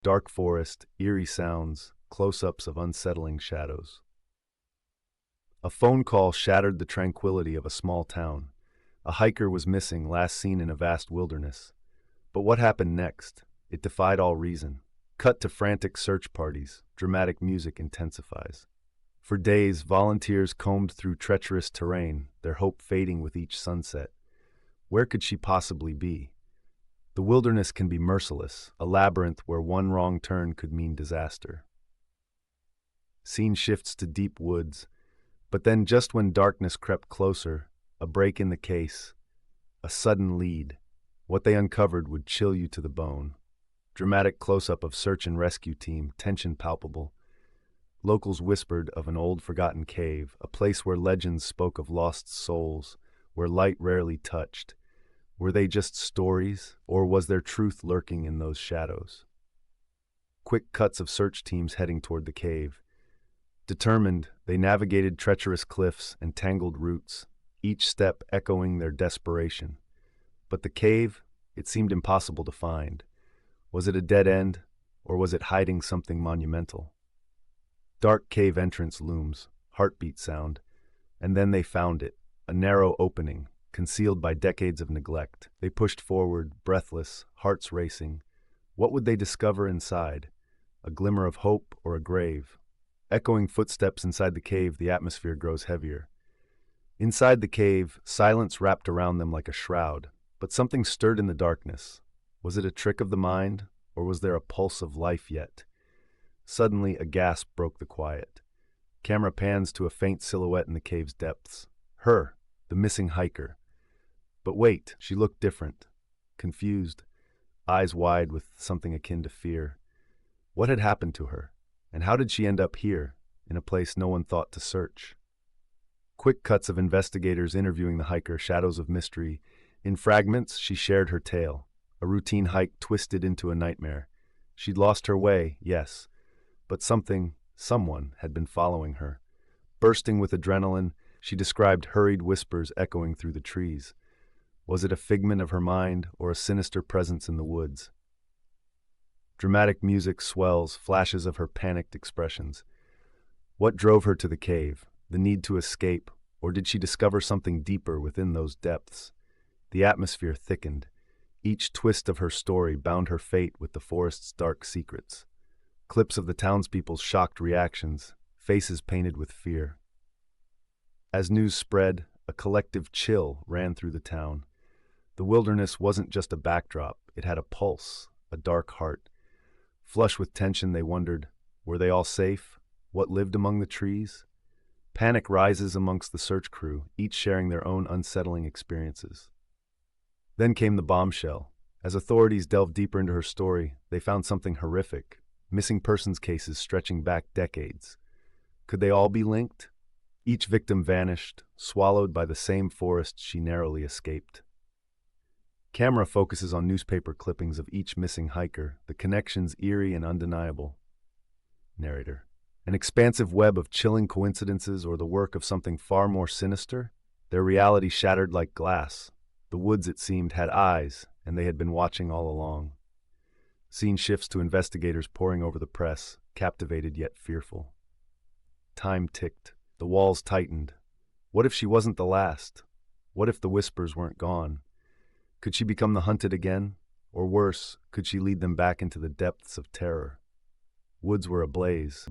Dark forest, eerie sounds, close-ups of unsettling shadows. A phone call shattered the tranquility of a small town. A hiker was missing, last seen in a vast wilderness. But what happened next? It defied all reason. Cut to frantic search parties. Dramatic music intensifies. For days, volunteers combed through treacherous terrain, their hope fading with each sunset. Where could she possibly be? The wilderness can be merciless, a labyrinth where one wrong turn could mean disaster. Scene shifts to deep woods, but then just when darkness crept closer, a break in the case, a sudden lead. What they uncovered would chill you to the bone. Dramatic close-up of search and rescue team, tension palpable. Locals whispered of an old forgotten cave, a place where legends spoke of lost souls, where light rarely touched. Were they just stories, or was there truth lurking in those shadows? Quick cuts of search teams heading toward the cave. Determined, they navigated treacherous cliffs and tangled roots, each step echoing their desperation. But the cave, it seemed impossible to find. Was it a dead end, or was it hiding something monumental? Dark cave entrance looms, heartbeat sound, and then they found it, a narrow opening, concealed by decades of neglect. They pushed forward, breathless, hearts racing. What would they discover inside? A glimmer of hope or a grave? Echoing footsteps inside the cave, the atmosphere grows heavier. Inside the cave, silence wrapped around them like a shroud, but something stirred in the darkness. Was it a trick of the mind, or was there a pulse of life yet? Suddenly, a gasp broke the quiet. Camera pans to a faint silhouette in the cave's depths. Her, the missing hiker. But wait, she looked different. Confused, eyes wide with something akin to fear. What had happened to her? And how did she end up here, in a place no one thought to search? Quick cuts of investigators interviewing the hiker, shadows of mystery. In fragments, she shared her tale. A routine hike twisted into a nightmare. She'd lost her way, yes, but someone had been following her. Bursting with adrenaline, she described hurried whispers echoing through the trees. Was it a figment of her mind or a sinister presence in the woods? Dramatic music swells, flashes of her panicked expressions. What drove her to the cave? The need to escape, or did she discover something deeper within those depths? The atmosphere thickened. Each twist of her story bound her fate with the forest's dark secrets. Clips of the townspeople's shocked reactions, faces painted with fear. As news spread, a collective chill ran through the town. The wilderness wasn't just a backdrop, it had a pulse, a dark heart. Flush with tension, they wondered, were they all safe? What lived among the trees? Panic rises amongst the search crew, each sharing their own unsettling experiences. Then came the bombshell. As authorities delved deeper into her story, they found something horrific. Missing persons cases stretching back decades. Could they all be linked? Each victim vanished, swallowed by the same forest she narrowly escaped. Camera focuses on newspaper clippings of each missing hiker, the connections eerie and undeniable. Narrator. An expansive web of chilling coincidences or the work of something far more sinister? Their reality shattered like glass. The woods, it seemed, had eyes, and they had been watching all along. Scene shifts to investigators poring over the press, captivated yet fearful. Time ticked. The walls tightened. What if she wasn't the last? What if the whispers weren't gone? Could she become the hunted again? Or worse, could she lead them back into the depths of terror? Woods were ablaze.